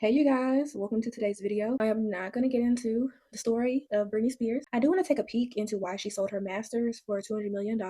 Hey you guys, welcome to today's video. I am not going to get into the story of Britney Spears. I do want to take a peek into why she sold her masters for $200 million.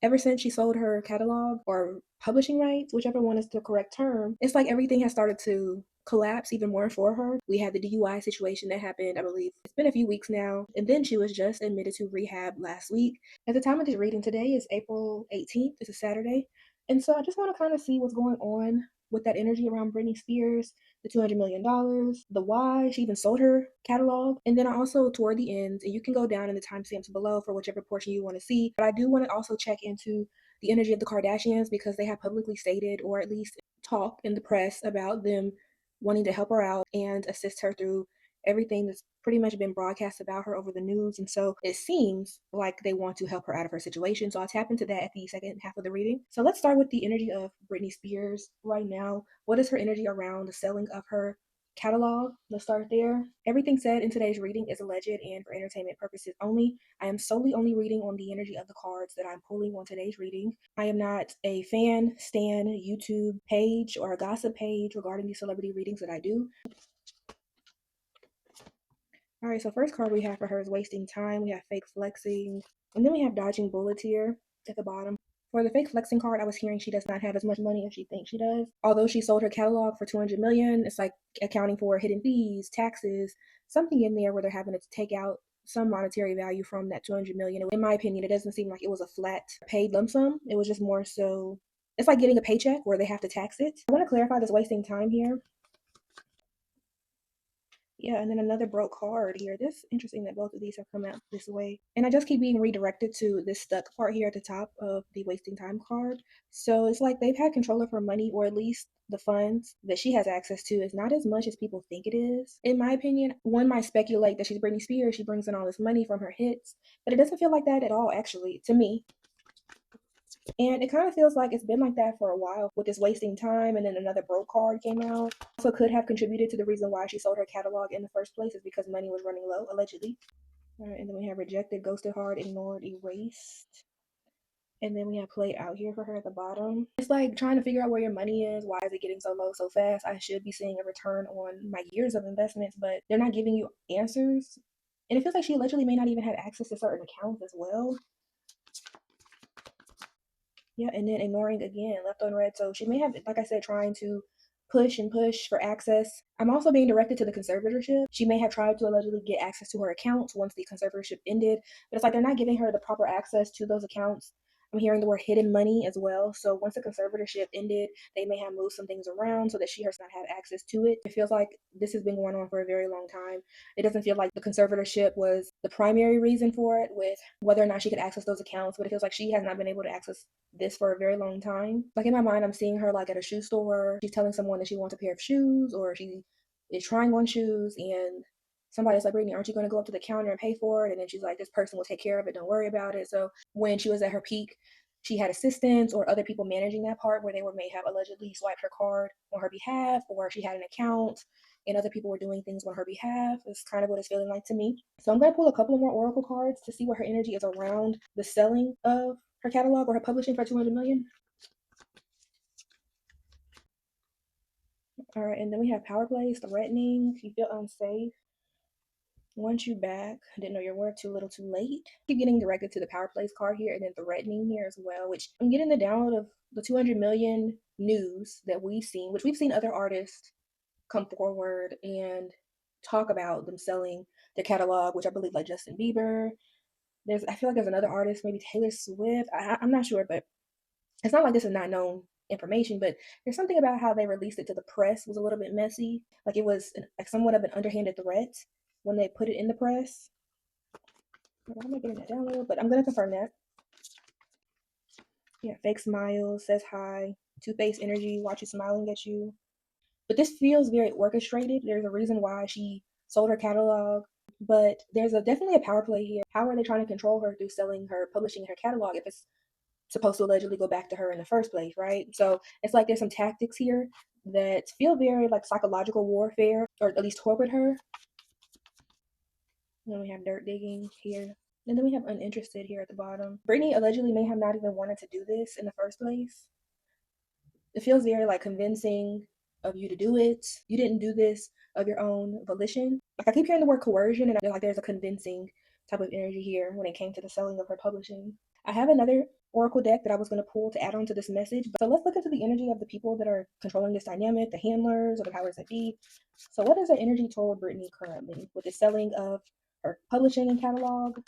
Ever since she sold her catalog or publishing rights, whichever one is the correct term, it's like everything has started to collapse even more for her. We had the DUI situation that happened, I believe. It's been a few weeks now, and then she was just admitted to rehab last week. At the time of this reading, today is April 18th. It's a Saturday. And so I just want to kind of see what's going on with that energy around Britney Spears, the $200 million, the why she even sold her catalog. And then I also, toward the end, and you can go down in the timestamps below for whichever portion you want to see, but I do want to also check into the energy of the Kardashians because they have publicly stated, or at least talk in the press, about them wanting to help her out and assist her through everything that's pretty much been broadcast about her over the news. And so it seems like they want to help her out of her situation. So I'll tap into that at the second half of the reading. So let's start with the energy of Britney Spears right now. What is her energy around the selling of her catalog? Let's start there. Everything said in today's reading is alleged and for entertainment purposes only. I am solely only reading on the energy of the cards that I'm pulling on today's reading. I am not a fan, stan, YouTube page, or a gossip page regarding these celebrity readings that I do. All right, so first card we have for her is wasting time. We have fake flexing, and then we have dodging bullets here at the bottom. For the fake flexing card, I was hearing she does not have as much money as she thinks she does. Although she sold her catalog for $200 million, it's like accounting for hidden fees, taxes, something in there where they're having to take out some monetary value from that $200 million. In my opinion, it doesn't seem like it was a flat paid lump sum. It was just more so, it's like getting a paycheck where they have to tax it. I want to clarify this wasting time here. Yeah, and then another broke card here. This interesting that both of these have come out this way. And I just keep being redirected to this stuck part here at the top of the wasting time card. So it's like they've had control of her money, or at least the funds that she has access to is not as much as people think it is. In my opinion, one might speculate that she's Britney Spears, she brings in all this money from her hits, but it doesn't feel like that at all, actually, to me. And it kind of feels like it's been like that for a while with this wasting time, and then another broke card came out. Also could have contributed to the reason why she sold her catalog in the first place is because money was running low, allegedly. All right, and then we have rejected, ghosted hard, ignored, erased. And then we have played out here for her at the bottom. It's like trying to figure out where your money is. Why is it getting so low so fast? I should be seeing a return on my years of investments, but they're not giving you answers. And it feels like she allegedly may not even have access to certain accounts as well. Yeah, and then ignoring again, left on red. So she may have, like I said, trying to push and push for access. I'm also being directed to the conservatorship. She may have tried to allegedly get access to her accounts once the conservatorship ended, but it's like they're not giving her the proper access to those accounts. I'm hearing the word hidden money as well. So once the conservatorship ended, they may have moved some things around so that she does not have access to it. It feels like this has been going on for a very long time. It doesn't feel like the conservatorship was the primary reason for it with whether or not she could access those accounts, but it feels like she has not been able to access this for a very long time. Like in my mind, I'm seeing her like at a shoe store. She's telling someone that she wants a pair of shoes, or she is trying on shoes, and somebody's like, Britney, aren't you going to go up to the counter and pay for it? And then she's like, this person will take care of it. Don't worry about it. So when she was at her peak, she had assistants or other people managing that part where they may have allegedly swiped her card on her behalf, or she had an account and other people were doing things on her behalf. It's kind of what it's feeling like to me. So I'm going to pull a couple more oracle cards to see what her energy is around the selling of her catalog or her publishing for $200 million. All right, and then we have power plays, threatening, you feel unsafe. Want you back. Didn't know your worth, too little, too late. Keep getting directed to the power plays card here, and then threatening here as well, which I'm getting the download of the 200 million news that we've seen, which we've seen other artists come forward and talk about them selling their catalog, which I believe like Justin Bieber. I feel like there's another artist, maybe Taylor Swift. I'm not sure, but it's not like this is not known information, but there's something about how they released it to the press was a little bit messy. Like it was like somewhat of an underhanded threat when they put it in the press. I'm not getting that download, but I'm gonna confirm that. Yeah, fake smile, says hi, two-faced energy, watch you smiling at you. But this feels very orchestrated. There's a reason why she sold her catalog, but there's definitely a power play here. How are they trying to control her through selling her, publishing her catalog if it's supposed to allegedly go back to her in the first place, right? So it's like there's some tactics here that feel very like psychological warfare, or at least toward her. And then we have dirt digging here. And then we have uninterested here at the bottom. Britney allegedly may have not even wanted to do this in the first place. It feels very like convincing of you to do it. You didn't do this of your own volition. Like I keep hearing the word coercion, and I feel like there's a convincing type of energy here when it came to the selling of her publishing. I have another oracle deck that I was going to pull to add on to this message. So let's look into the energy of the people that are controlling this dynamic, the handlers or the powers that be. So what is the energy toward Britney currently with the selling of her publishing and catalog?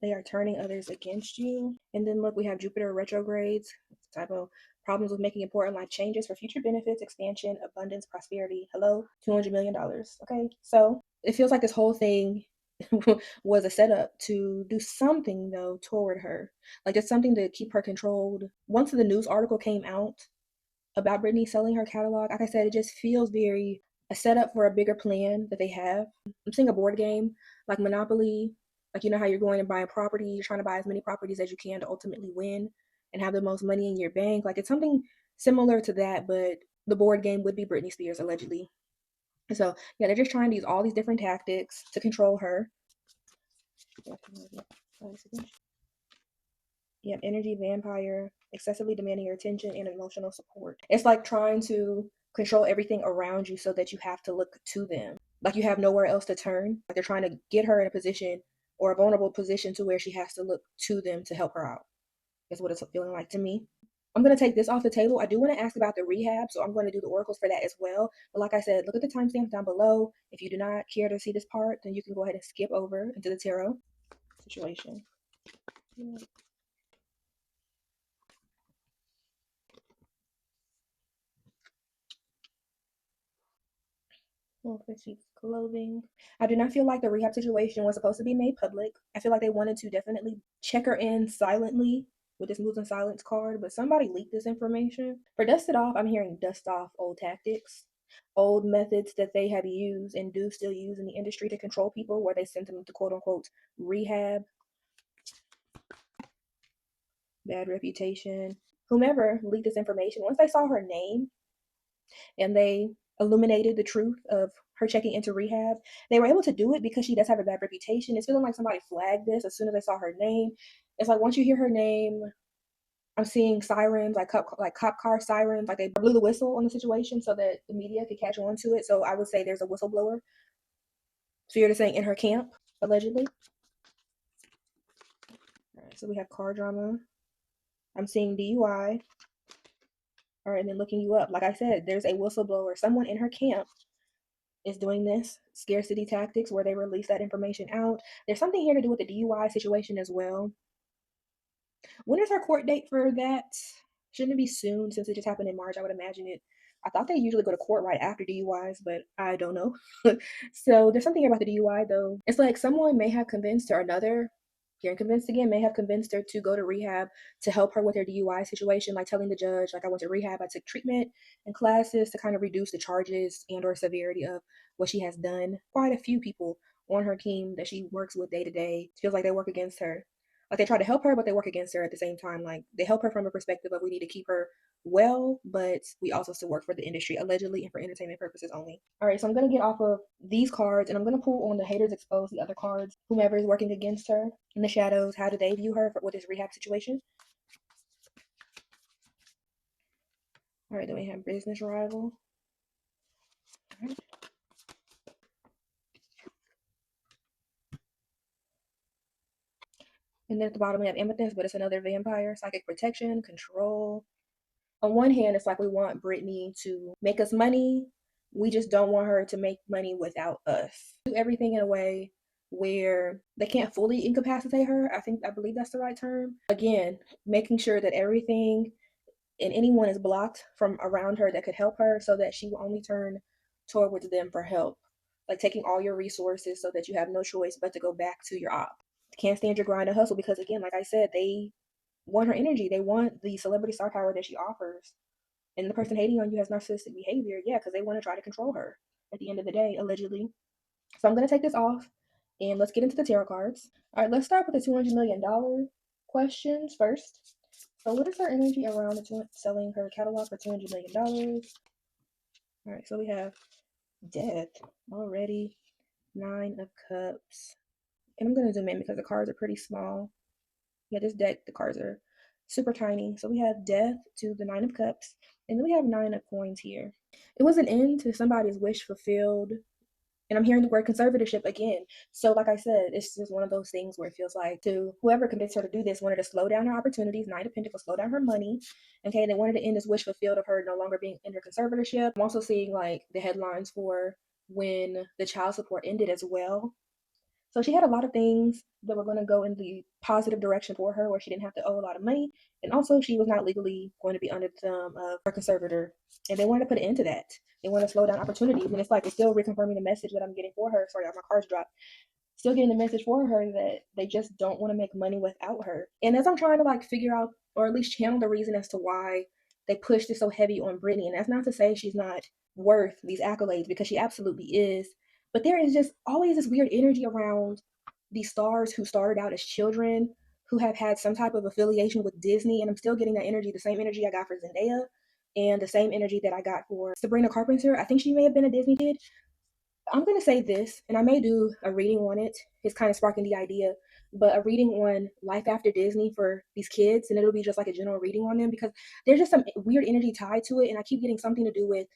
They are turning others against you. And then look, we have Jupiter retrogrades, type of problems with making important life changes for future benefits, expansion, abundance, prosperity. Hello, $200 million. Okay, so it feels like this whole thing was a setup to do something though toward her, like it's something to keep her controlled. Once the news article came out about Britney selling her catalog, like I said, it just feels very a setup for a bigger plan that they have. I'm seeing a board game like Monopoly, like you know how you're going and buying property, you're trying to buy as many properties as you can to ultimately win and have the most money in your bank. Like it's something similar to that, but the board game would be Britney Spears allegedly. So yeah, they're just trying to use all these different tactics to control her. Yep, energy vampire, excessively demanding your attention and emotional support. It's like trying to control everything around you so that you have to look to them. Like you have nowhere else to turn. Like they're trying to get her in a position or a vulnerable position to where she has to look to them to help her out. That's what it's feeling like to me. I'm going to take this off the table. I do want to ask about the rehab, so I'm going to do the oracles for that as well. But like I said, look at the timestamps down below. If you do not care to see this part, then you can go ahead and skip over into the tarot situation. Oh, she's clothing. I do not feel like the rehab situation was supposed to be made public. I feel like they wanted to definitely check her in silently with this moves in silence card, but somebody leaked this information. For dust it off, I'm hearing dust off old tactics, old methods that they have used and do still use in the industry to control people, where they send them to quote unquote rehab, bad reputation. Whomever leaked this information, once they saw her name and they illuminated the truth of her checking into rehab. They were able to do it because she does have a bad reputation. It's feeling like somebody flagged this as soon as they saw her name. It's like once you hear her name, I'm seeing sirens, like cop car sirens, like they blew the whistle on the situation so that the media could catch on to it. So I would say there's a whistleblower. So you're just saying in her camp, allegedly. All right, so we have car drama. I'm seeing DUI. All right, and then looking you up. Like I said, there's a whistleblower, someone in her camp is doing this scarcity tactics where they release that information out. There's something here to do with the DUI situation as well. When is her court date for that? Shouldn't it be soon since it just happened in March? I would imagine it. I thought they usually go to court right after DUIs, but I don't know. So there's something here about the DUI though. It's like someone may have convinced her, another hearing convinced again, may have convinced her to go to rehab to help her with her DUI situation, like telling the judge, like I went to rehab, I took treatment and classes to kind of reduce the charges and or severity of what she has done. Quite a few people on her team that she works with day to day feels like they work against her. Like they try to help her, but they work against her at the same time. Like they help her from a perspective of we need to keep her well, but we also still work for the industry, allegedly, and for entertainment purposes only. All right, so I'm going to get off of these cards and I'm going to pull on the haters expose the other cards, whomever is working against her in the shadows. How do they view her with this rehab situation? All right, then we have business rival. All right. And then at the bottom we have amethyst, but it's another vampire, psychic protection, control. On one hand, it's like we want Britney to make us money. We just don't want her to make money without us. Do everything in a way where they can't fully incapacitate her. I believe that's the right term. Again, making sure that everything and anyone is blocked from around her that could help her so that she will only turn towards them for help. Like taking all your resources so that you have no choice but to go back to your op. Can't stand your grind and hustle because again, like I said, they want her energy. They want the celebrity star power that she offers. And the person hating on you has narcissistic behavior, yeah, because they want to try to control her at the end of the day, allegedly. So I'm going to take this off and let's get into the tarot cards. All right, let's start with the $200 million questions first. So what is her energy around selling her catalog for $200 million? All right, so we have death already, 9 of cups. And I'm going to zoom in because the cards are pretty small. Yeah, this deck, the cards are super tiny. So we have death to the Nine of Cups, and then we have Nine of Coins here. It was an end to somebody's wish fulfilled. And I'm hearing the word conservatorship again. So, like I said, it's just one of those things where it feels like to whoever convinced her to do this wanted to slow down her opportunities, Nine of Pentacles, slow down her money. Okay, they wanted to end this wish fulfilled of her no longer being under conservatorship. I'm also seeing like the headlines for when the child support ended as well. So she had a lot of things that were going to go in the positive direction for her, where she didn't have to owe a lot of money. And also, she was not legally going to be under the thumb of her conservator. And they wanted to put an end to that. They want to slow down opportunities. And it's like, it's still reconfirming the message that I'm getting for her. Sorry, my car's dropped. Still getting the message for her that they just don't want to make money without her. And as I'm trying to like figure out, or at least channel the reason as to why they pushed it so heavy on Britney, and that's not to say she's not worth these accolades, because she absolutely is. But there is just always this weird energy around these stars who started out as children, who have had some type of affiliation with Disney. And I'm still getting that energy, the same energy I got for Zendaya and the same energy that I got for Sabrina Carpenter. I think she may have been a Disney kid. I'm going to say this, and I may do a reading on it. It's kind of sparking the idea, but a reading on life after Disney for these kids, and it'll be just like a general reading on them, because there's just some weird energy tied to it, and I keep getting something to do with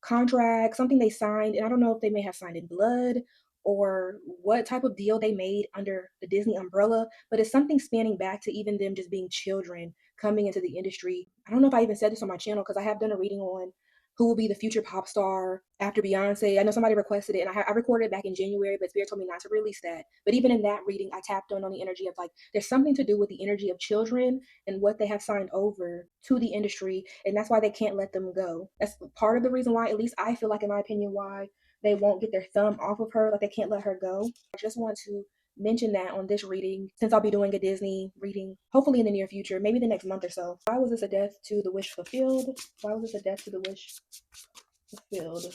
contract, something they signed, and I don't know if they may have signed in blood or what type of deal they made under the Disney umbrella, but it's something spanning back to even them just being children coming into the industry. I don't know if I even said this on my channel, because I have done a reading on who will be the future pop star after Beyonce. I know somebody requested it, and I recorded it back in January, but Spirit told me not to release that. But even in that reading, I tapped on the energy of like, there's something to do with the energy of children and what they have signed over to the industry, and that's why they can't let them go. That's part of the reason why, at least I feel like, in my opinion, why they won't get their thumb off of her, like they can't let her go. I just want to mention that on this reading, since I'll be doing a Disney reading hopefully in the near future, maybe the next month or so. Why was this a death to the wish fulfilled? Why was this a death to the wish fulfilled?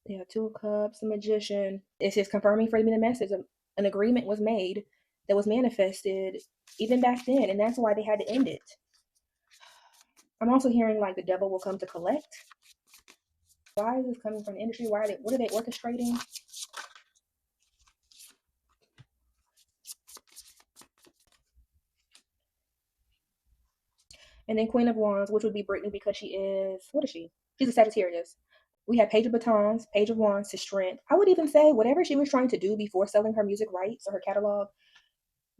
Yeah, Two of Cups, the Magician. It's just confirming for me the message. An agreement was made that was manifested even back then, and that's why they had to end it. I'm also hearing like the devil will come to collect. Why is this coming from the industry? What are they orchestrating? And then Queen of Wands, which would be Britney, because she is, what is she? She's a Sagittarius. We have Page of Batons, Page of Wands to Strength. I would even say whatever she was trying to do before selling her music rights or her catalog,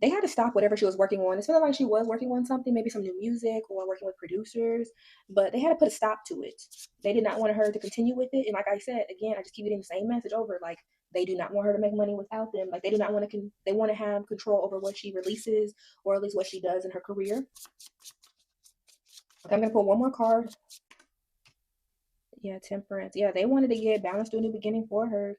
they had to stop whatever she was working on. It's feeling like she was working on something, maybe some new music or working with producers, but they had to put a stop to it. They did not want her to continue with it. And like I said, again, I just keep getting the same message over. Like, they do not want her to make money without them. Like, they do not want to, they want to have control over what she releases, or at least what she does in her career. Okay, I'm going to pull one more card. Yeah, Temperance. Yeah, they wanted to get balance to a new beginning for her.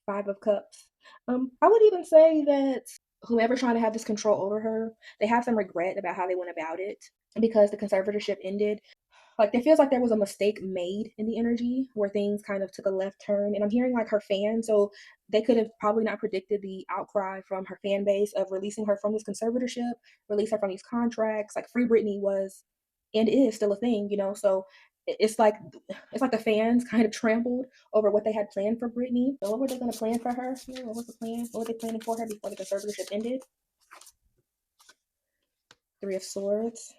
Five of Cups. I would even say that whoever's trying to have this control over her, they have some regret about how they went about it, because the conservatorship ended. Like, it feels like there was a mistake made in the energy where things kind of took a left turn. And I'm hearing like her fans, so they could have probably not predicted the outcry from her fan base of releasing her from this conservatorship, release her from these contracts. Like, Free Britney was and is still a thing, So it's like the fans kind of trampled over what they had planned for Britney. So what were they going to plan for her? Yeah, what was the plan? What were they planning for her before the conservatorship ended? Three of Swords.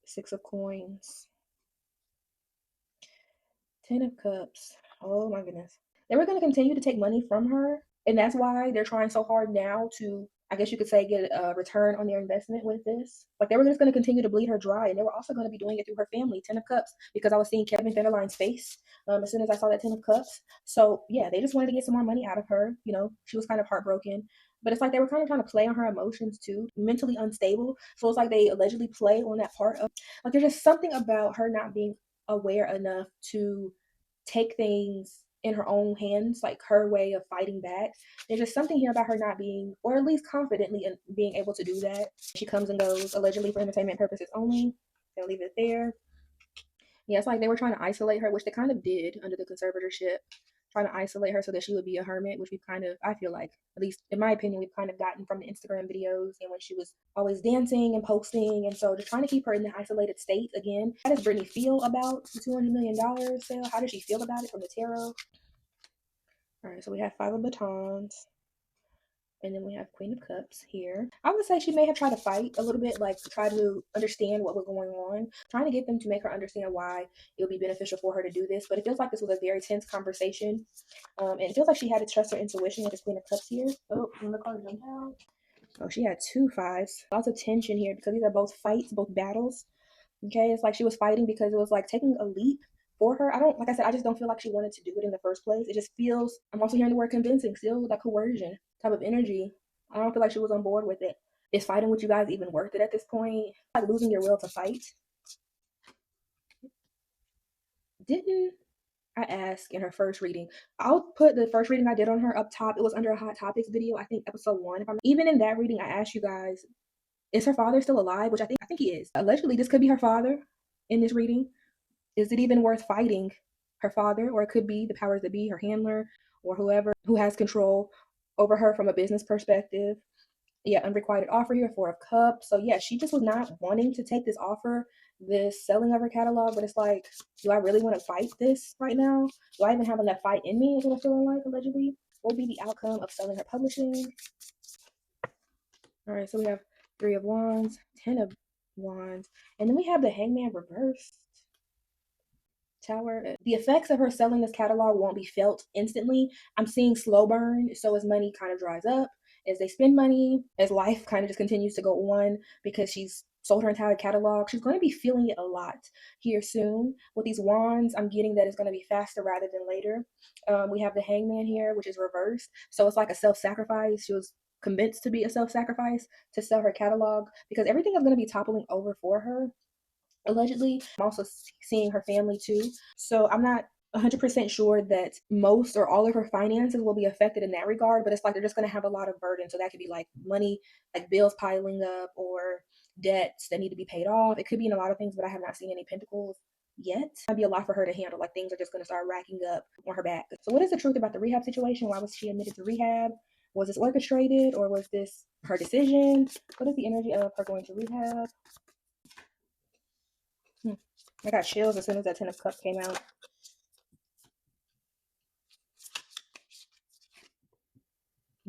Six of Coins. Ten of Cups. Oh my goodness. They were going to continue to take money from her, and that's why they're trying so hard now to, I guess you could say, get a return on their investment with this. Like, they were just going to continue to bleed her dry, and they were also going to be doing it through her family. Ten of Cups, because I was seeing Kevin Federline's face as soon as I saw that Ten of Cups. So yeah, they just wanted to get some more money out of her. She was kind of heartbroken, but it's like they were kind of trying to play on her emotions too, mentally unstable. So it's like they allegedly play on that part of, like, there's just something about her not being aware enough to take things in her own hands, like her way of fighting back. There's just something here about her not being, or at least confidently being able to do that. She comes and goes, allegedly for entertainment purposes only. They'll leave it there. Yeah, it's like they were trying to isolate her, which they kind of did under the conservatorship, trying to isolate her so that she would be a hermit, which we've kind of, I feel like, at least in my opinion, we've kind of gotten from the Instagram videos and when she was always dancing and posting. And so just trying to keep her in the isolated state again. How does Britney feel about the $200 million sale? How does she feel about it from the tarot? All right, so we have Five of Batons. And then we have Queen of Cups here. I would say she may have tried to fight a little bit, like try to understand what was going on, trying to get them to make her understand why it would be beneficial for her to do this. But it feels like this was a very tense conversation. And it feels like she had to trust her intuition with this Queen of Cups here. Oh, and the card jumped out. Oh, she had two fives. Lots of tension here because these are both fights, both battles. Okay, it's like she was fighting because it was like taking a leap for her. I don't, like I said, I just don't feel like she wanted to do it in the first place. It just feels, I'm also hearing the word convincing, still like coercion type of energy. I don't feel like she was on board with it. Is fighting with you guys even worth it at this point? Like losing your will to fight? Didn't I ask in her first reading? I'll put the first reading I did on her up top. It was under a Hot Topics video, I think episode 1. If I'm even in that reading, I asked you guys, is her father still alive? Which I think he is. Allegedly, this could be her father in this reading. Is it even worth fighting her father? Or it could be the powers that be, her handler, or whoever who has control over her from a business perspective. Yeah, unrequited offer here, Four of Cups. So yeah, she just was not wanting to take this offer, this selling of her catalog. But it's like, do I really want to fight this right now? Do I even have enough fight in me? Is what I'm feeling like, allegedly. What will be the outcome of selling her publishing? All right, so we have Three of Wands, Ten of Wands, and then we have the Hangman reversed. Tower. The effects of her selling this catalog won't be felt instantly. I'm seeing slow burn. So as money kind of dries up, as they spend money, as life kind of just continues to go on because she's sold her entire catalog, she's going to be feeling it a lot here soon. With these wands, I'm getting that it's going to be faster rather than later. We have the Hangman here, which is reversed. So it's like a self-sacrifice. She was convinced to be a self-sacrifice to sell her catalog because everything is going to be toppling over for her allegedly. I'm also seeing her family too. So I'm not 100% sure that most or all of her finances will be affected in that regard, but it's like they're just going to have a lot of burden. So that could be like money, like bills piling up or debts that need to be paid off. It could be in a lot of things, but I have not seen any pentacles yet. It might be a lot for her to handle. Like things are just going to start racking up on her back. So what is the truth about the rehab situation? Why was she admitted to rehab? Was this orchestrated or was this her decision? What is the energy of her going to rehab? I got chills as soon as that Ten of Cups came out.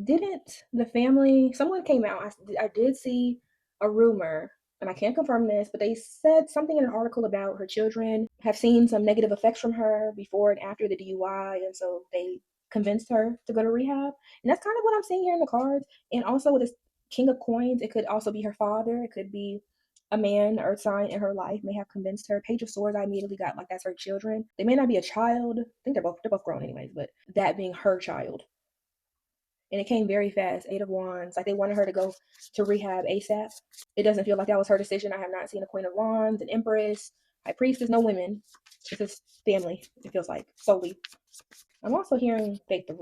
Didn't the family, someone came out, I did see a rumor, and I can't confirm this, but they said something in an article about her children have seen some negative effects from her before and after the DUI, and so they convinced her to go to rehab. And that's kind of what I'm seeing here in the cards. And also with this King of Coins, it could also be her father. It could be a man, earth sign in her life may have convinced her. Page of Swords, I immediately got like that's her children. They may not be a child. I think they're both grown anyways, but that being her child. And it came very fast. Eight of Wands. Like they wanted her to go to rehab ASAP. It doesn't feel like that was her decision. I have not seen a Queen of Wands, an Empress, High Priestess, no women. It's just family, it feels like, solely. I'm also hearing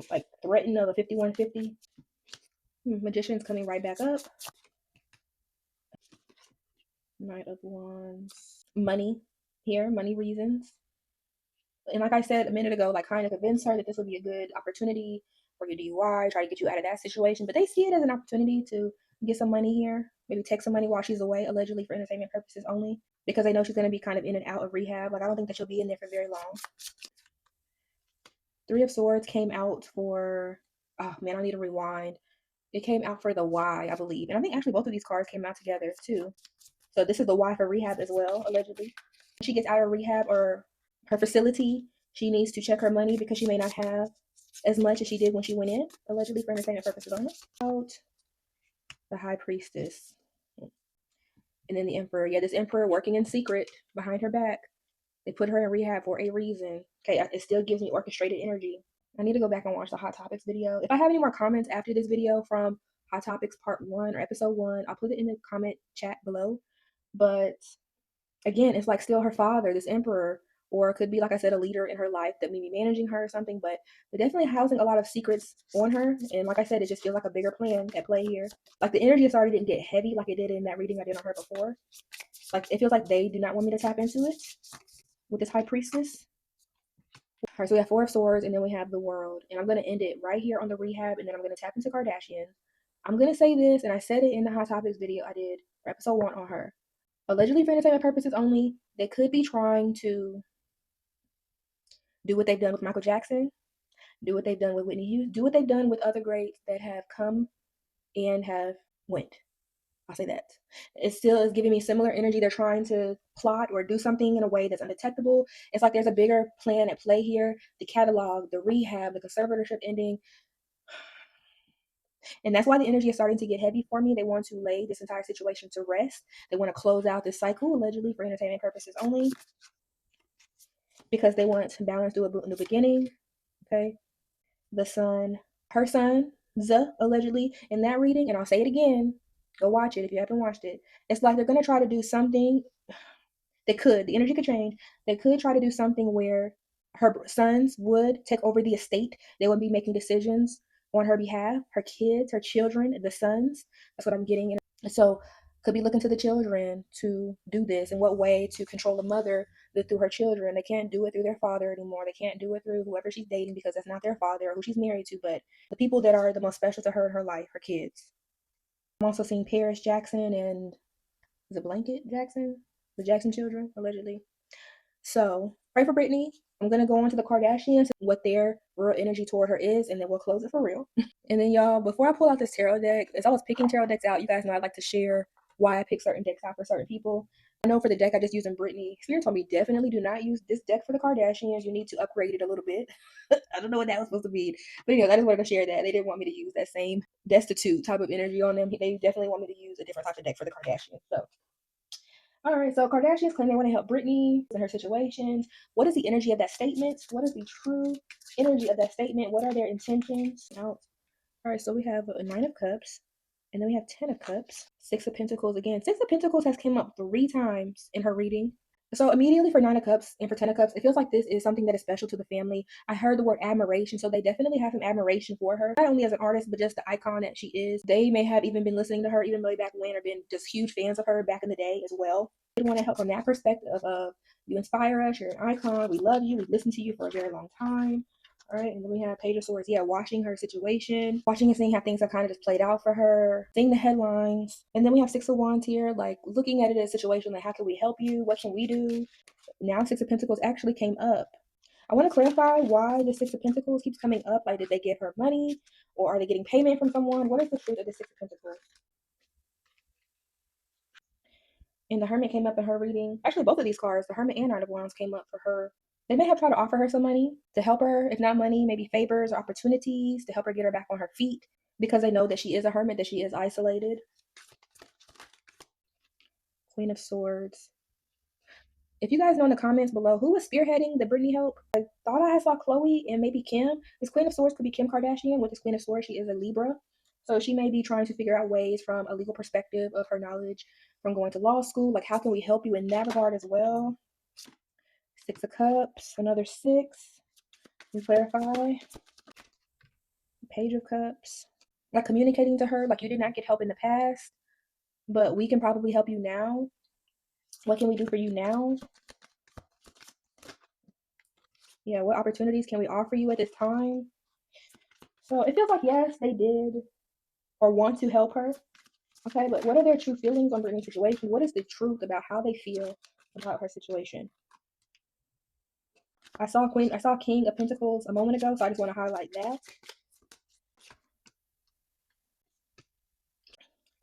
like threaten of a 5150. Magician's coming right back up. Knight of Wands. Money here, money reasons. And like I said a minute ago, like kind of convince her that this would be a good opportunity for your DUI, try to get you out of that situation. But they see it as an opportunity to get some money here, maybe take some money while she's away, allegedly for entertainment purposes only, because they know she's going to be kind of in and out of rehab. Like I don't think that she'll be in there for very long. Three of Swords came out for, oh man, I need to rewind. It came out for the Y, I believe. And I think actually both of these cards came out together too. So this is the Y for rehab as well, allegedly. When she gets out of rehab or her facility, she needs to check her money because she may not have as much as she did when she went in, allegedly for entertainment purposes only. Out the High Priestess. And then the Emperor. Yeah, this Emperor working in secret behind her back. They put her in rehab for a reason. Okay, it still gives me orchestrated energy. I need to go back and watch the Hot Topics video. If I have any more comments after this video from Hot Topics Part 1 or Episode 1, I'll put it in the comment chat below. But again, it's like still her father, this Emperor, or it could be, like I said, a leader in her life that may be managing her or something, but they're definitely housing a lot of secrets on her. And like I said, it just feels like a bigger plan at play here. Like the energy has already didn't get heavy like it did in that reading I did on her before. Like it feels like they do not want me to tap into it with this High Priestess. All right, so we have Four of Swords, and then we have the World. And I'm going to end it right here on the rehab, and then I'm going to tap into Kardashian. I'm going to say this, and I said it in the Hot Topics video I did for episode 1 on her. Allegedly for entertainment purposes only, they could be trying to do what they've done with Michael Jackson. Do what they've done with Whitney Houston. Do what they've done with other greats that have come and have went. I'll say that. It still is giving me similar energy. They're trying to plot or do something in a way that's undetectable. It's like there's a bigger plan at play here. The catalog, the rehab, the conservatorship ending. And that's why the energy is starting to get heavy for me. They want to lay this entire situation to rest. They want to close out this cycle, allegedly for entertainment purposes only, because they want to balance, do a new beginning. Okay. The son, her son, allegedly, in that reading, and I'll say it again, go watch it if you haven't watched it. It's like they're going to try to do something. The energy could change. They could try to do something where her sons would take over the estate. They would be making decisions on her behalf, her kids, her children, the sons. That's what I'm getting. So could be looking to the children to do this. In what way to control the mother through her children. They can't do it through their father anymore. They can't do it through whoever she's dating because that's not their father or who she's married to, but the people that are the most special to her in her life, her kids. I'm also seeing Paris Jackson and is it Blanket Jackson? The Jackson children, allegedly. So pray for Britney. I'm gonna go on to the Kardashians, what their real energy toward her is, and then we'll close it for real. And then y'all, before I pull out this tarot deck, as I was picking tarot decks out, you guys know I like to share why I pick certain decks out for certain people. I know for the deck I just used in Britney, Spirit told me definitely do not use this deck for the Kardashians. You need to upgrade it a little bit. I don't know what that was supposed to be. But anyways, I just wanted to share that. They didn't want me to use that same destitute type of energy on them. They definitely want me to use a different type of deck for the Kardashians. So all right, so Kardashians claim they want to help Britney in her situations. What is the energy of that statement? What is the true energy of that statement? What are their intentions? All right, so we have a Nine of Cups, and then we have 10 of Cups, Six of Pentacles again. Six of Pentacles has come up 3 times in her reading. So immediately for Nine of Cups and for 10 of Cups, it feels like this is something that is special to the family. I heard the word admiration, so they definitely have some admiration for her, not only as an artist, but just the icon that she is. They may have even been listening to her even way back when, or been just huge fans of her back in the day as well. They want to help from that perspective of you inspire us, you're an icon, we love you, we've listened to you for a very long time. All right, and then we have Page of Swords. Yeah, watching her situation, watching and seeing how things have kind of just played out for her, seeing the headlines. And then we have Six of Wands here, like looking at it as a situation like, how can we help you? What can we do? Now Six of Pentacles actually came up. I want to clarify why the Six of Pentacles keeps coming up. Like, did they give her money? Or are they getting payment from someone? What is the truth of the Six of Pentacles? And the Hermit came up in her reading. Actually, both of these cards, the Hermit and Nine of Wands, came up for her. They may have tried to offer her some money to help her. If not money, maybe favors or opportunities to help her get her back on her feet, because they know that she is a hermit, that she is isolated. Queen of Swords. If you guys know in the comments below who was spearheading the Britney help, I thought I saw Chloe and maybe Kim. This Queen of Swords could be Kim Kardashian. With this Queen of Swords, she is a Libra. So she may be trying to figure out ways from a legal perspective of her knowledge from going to law school. Like, how can we help you in that regard as well? Six of Cups, another 6. We clarify. Page of Cups. Like communicating to her, like you did not get help in the past, but we can probably help you now. What can we do for you now? Yeah, what opportunities can we offer you at this time? So it feels like, yes, they did or want to help her. Okay, but what are their true feelings on Britney's situation? What is the truth about how they feel about her situation? I saw King of Pentacles a moment ago, so I just want to highlight that.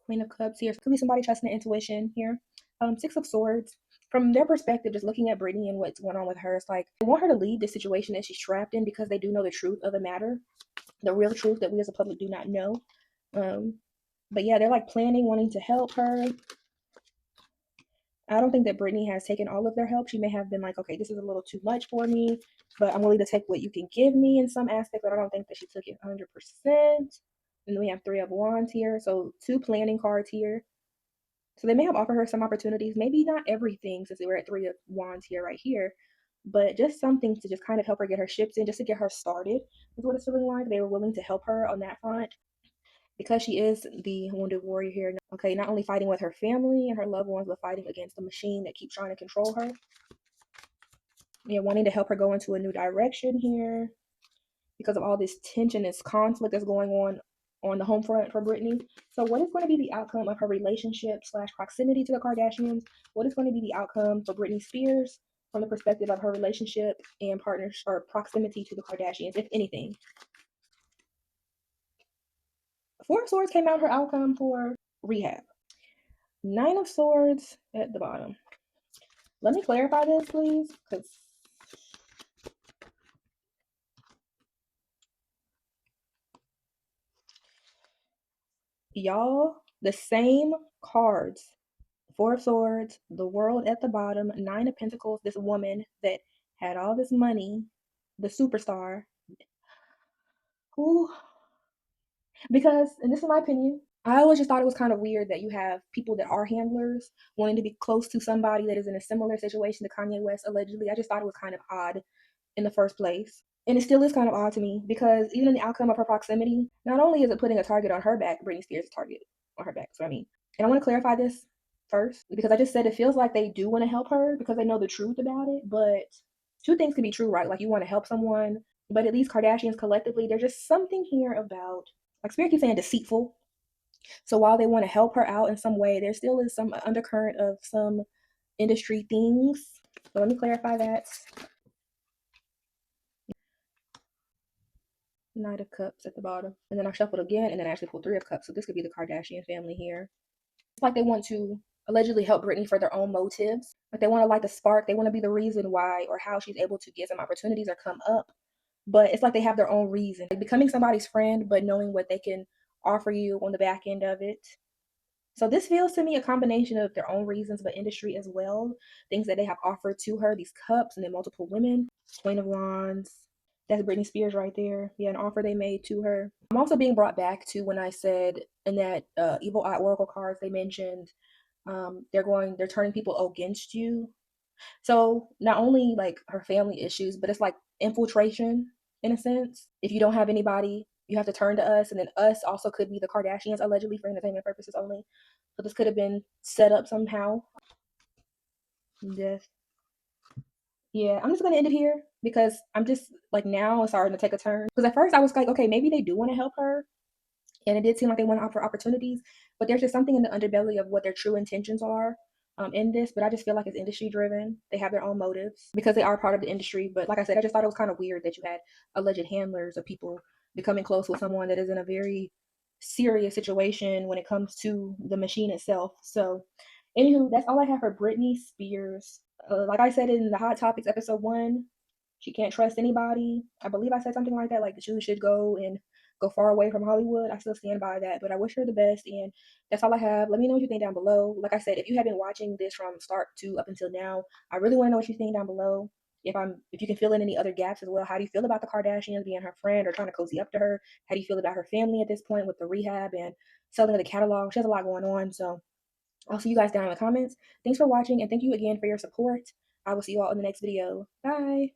Queen of Cups here. Could be somebody trusting their intuition here. Six of Swords. From their perspective, just looking at Britney and what's going on with her, it's like they want her to leave the situation that she's trapped in because they do know the truth of the matter, the real truth that we as a public do not know. But yeah, they're like planning, wanting to help her. I don't think that Britney has taken all of their help. She may have been like, okay, this is a little too much for me, but I'm willing to take what you can give me in some aspect, but I don't think that she took it 100%. And then we have 3 of Wands here. So 2 planning cards here. So they may have offered her some opportunities, maybe not everything, since they were at 3 of Wands here, right here, but just something to just kind of help her get her ships in, just to get her started is what it's feeling like. They were willing to help her on that front because she is the wounded warrior here. Okay, not only fighting with her family and her loved ones, but fighting against the machine that keeps trying to control her. Yeah, wanting to help her go into a new direction here because of all this tension, this conflict that's going on the home front for Britney. So what is going to be the outcome of her relationship / proximity to the Kardashians? What is going to be the outcome for Britney Spears? from the perspective of her relationship and partners or proximity to the Kardashians, if anything. Four of Swords came out her outcome for Rehab. Nine of Swords at the bottom. Let me clarify this, please, because y'all, the same cards. Four of Swords, the World at the bottom, Nine of Pentacles, this woman that had all this money, the superstar, who, because, and this is my opinion, I always just thought it was kind of weird that you have people that are handlers wanting to be close to somebody that is in a similar situation to Kanye West, allegedly. I just thought it was kind of odd in the first place. And it still is kind of odd to me because even in the outcome of her proximity, not only is it putting a target on her back, Britney Spears' target on her back. That's what I mean. And I want to clarify this first because I just said it feels like they do want to help her because they know the truth about it. But two things can be true, right? Like you want to help someone, but at least Kardashians collectively, there's just something here about, like Spirit keeps saying, deceitful. So while they want to help her out in some way, there still is some undercurrent of some industry things. So let me clarify that. Knight of Cups at the bottom. And then I shuffled again, and then I actually pulled Three of Cups. So this could be the Kardashian family here. It's like they want to allegedly help Britney for their own motives. Like they want to light the spark. They want to be the reason why or how she's able to get some opportunities or come up. But it's like they have their own reason. Like becoming somebody's friend, but knowing what they can offer you on the back end of it. So this feels to me a combination of their own reasons, but industry as well. Things that they have offered to her, these cups, and then multiple women. Queen of Wands. That's Britney Spears right there. Yeah, an offer they made to her. I'm also being brought back to when I said in that Evil Eye Oracle cards they mentioned they're turning people against you. So not only like her family issues, but it's like infiltration in a sense. If you don't have anybody, you have to turn to us, and then us also could be the Kardashians allegedly for entertainment purposes only. So this could have been set up somehow. Yes. Yeah, I'm just gonna end it here because I'm just like now it's starting to take a turn. Because at first I was like, okay, maybe they do want to help her, and it did seem like they want to offer opportunities, but there's just something in the underbelly of what their true intentions are in this. But I just feel like it's industry driven. They have their own motives because they are part of the industry. But like I said, I just thought it was kind of weird that you had alleged handlers of people becoming close with someone that is in a very serious situation when it comes to the machine itself. So, anywho, that's all I have for Britney Spears. Like I said in the Hot Topics episode 1, she can't trust anybody. I believe I said something like that, like that you should go and go far away from Hollywood. I still stand by that, but I wish her the best, and that's all I have. Let me know what you think down below. Like I said, if you have been watching this from start to up until now, I really want to know what you think down below. If you can fill in any other gaps as well. How do you feel about the Kardashians being her friend or trying to cozy up to her? How do you feel about her family at this point with the rehab and selling of the catalog? She has a lot going on, so I'll see you guys down in the comments. Thanks for watching, and thank you again for your support. I will see you all in the next video. Bye.